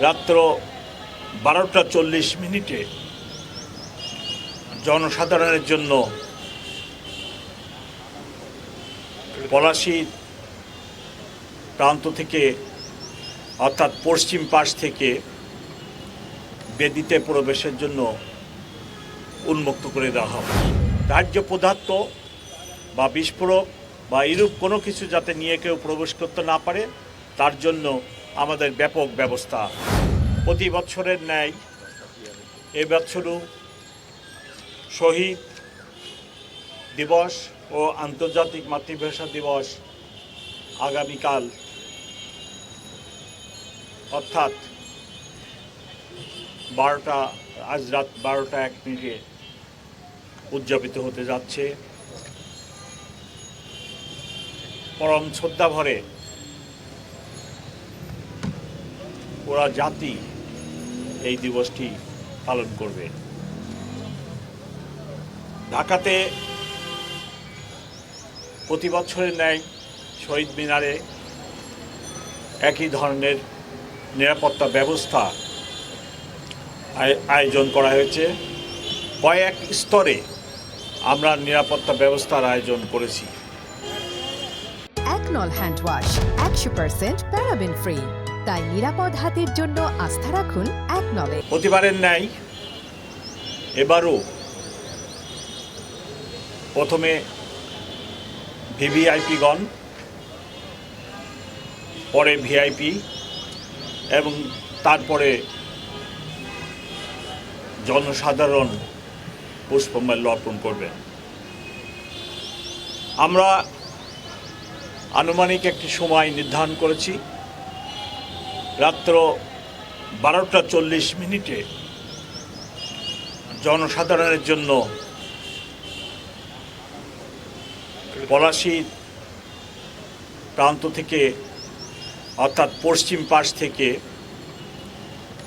রাত্র 12:40 জনসাধারণের জন্য পলাশী প্রান্ত থেকে অর্থাৎ পশ্চিম পাশ থেকে বেদিতে প্রবেশের জন্য উন্মুক্ত করে দেওয়া হবে। দাহ্য পদার্থ বা বিস্ফোরক বা এরূপ কোনো কিছু যাতে নিয়ে কেউ প্রবেশ করতে না পারে তার জন্য আমাদের ব্যাপক ব্যবস্থা। প্রতি বছরের ন্যায় এবছরও শহীদ দিবস ও আন্তর্জাতিক মাতৃভাষা দিবস আগামীকাল অর্থাৎ আজ রাত 12:01 উদযাপিত হতে যাচ্ছে। পরম শ্রদ্ধা ভরে পুরা জাতি এই দিবসটি পালন করবে। ঢাকাতে প্রতি বছরের ন্যায় শহীদ মিনারে একই ধরনের নিরাপত্তা ব্যবস্থা আয়োজন করা হয়েছে। কয়েক স্তরে আমরা নিরাপত্তা ব্যবস্থার আয়োজন করেছি। একনল হ্যান্ড ওয়াশ 100% প্যারাবেন ফ্রি, তাই নিরাপদ হাতের জন্য আস্থা রাখুন একনলে। প্রতিবারের ন্যায় এবারও প্রথমে ভিভিআইপিগণ, পরে ভিআইপি এবং তারপরে জনসাধারণ পুষ্পমাল্য অর্পণ করবেন। আমরা আনুমানিক একটি সময় নির্ধারণ করেছি। রাত্র 12:40 জনসাধারণের জন্য পলাশী প্রান্ত থেকে অর্থাৎ পশ্চিম পাশ থেকে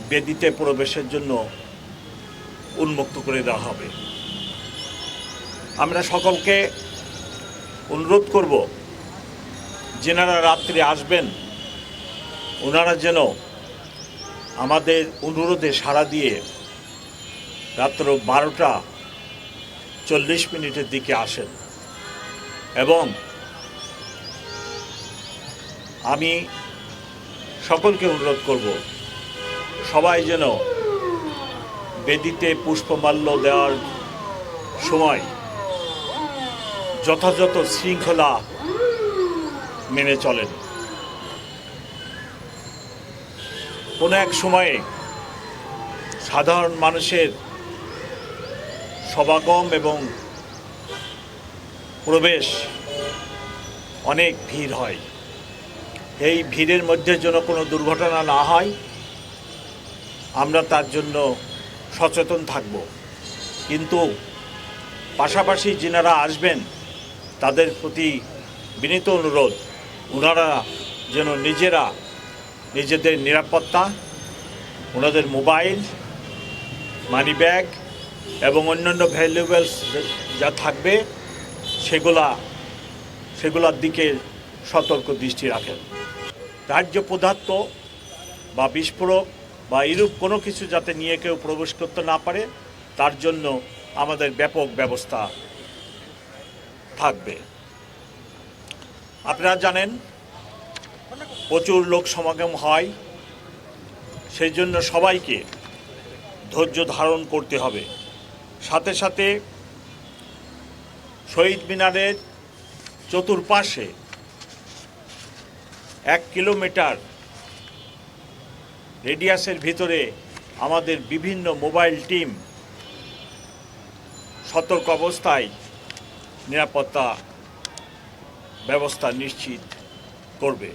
বেদিতে প্রবেশের জন্য উন্মুক্ত করে দেওয়া হবে। আমরা সকলকে অনুরোধ করব, যেনারা রাত্রে আসবেন ওনারা যেন আমাদের অনুরোধে সাড়া দিয়ে রাত্র 12:40 দিকে আসেন। এবং আমি সকলকে অনুরোধ করব, সবাই যেন বেদিতে পুষ্পমাল্য দেওয়ার সময় যথাযথ শৃঙ্খলা মেনে চলেন। কোনো এক সময়ে সাধারণ মানুষের সমাগম এবং প্রবেশ অনেক ভিড় হয়। এই ভিড়ের মধ্যে যেন কোনো দুর্ঘটনা না হয় আমরা তার জন্য সচেতন থাকব। কিন্তু পাশাপাশি যিনারা আসবেন তাদের প্রতি বিনীত অনুরোধ, ওনারা যেন নিজেদের নিরাপত্তা, ওনাদের মোবাইল, মানি ব্যাগ এবং অন্যান্য ভ্যালুয়েবলস যা থাকবে সেগুলার দিকে সতর্ক দৃষ্টি রাখেন। দাহ্য পদার্থ বা বিস্ফোরক বা এরূপ কোনো কিছু যাতে নিয়ে কেউ প্রবেশ করতে না পারে তার জন্য আমাদের ব্যাপক ব্যবস্থা থাকবে। আপনারা জানেন প্রচুর লোক সমাগম হয়, সেই জন্য সবাইকে ধৈর্য ধারণ করতে হবে। সাথে সাথে শহীদ মিনারের চতুর্পাশে 1 কিলোমিটার রেডিয়াসের ভিতরে আমাদের বিভিন্ন মোবাইল টিম সতর্ক অবস্থায় নিরাপত্তা ব্যবস্থা নিশ্চিত করবে।